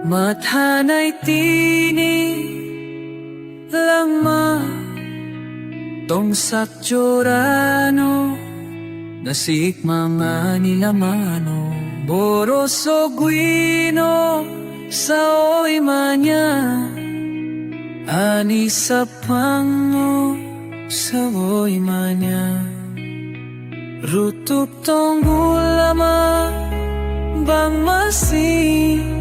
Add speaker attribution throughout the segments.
Speaker 1: Mathanay tini lama tong sakjorano nasik mga nilamano boroso guino sa oy manya ani sa pango sa oy manya rutuk tong gulama bang masih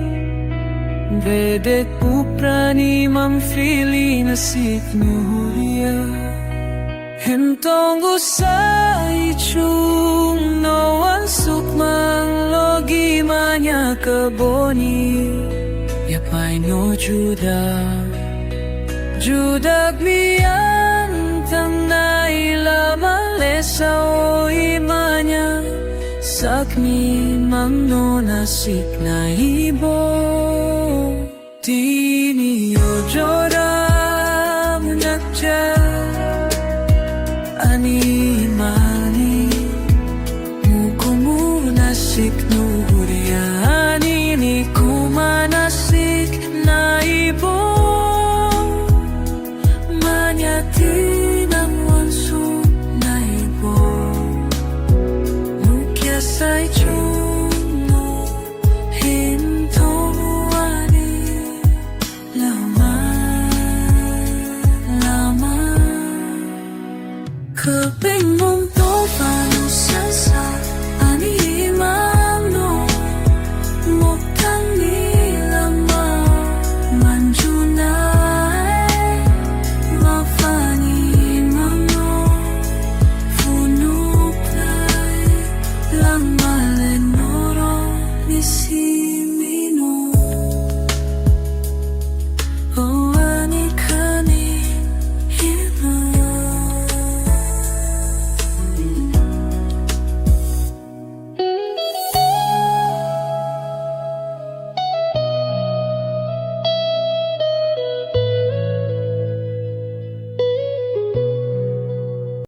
Speaker 1: Vedek puprani mamfili nasik nuria Hentong usai chung no one sukmang logi manya keboni Yapai no Judak mian tang naila malesa o imanya Sakni mamno nasik na ibo Tini o joram nakja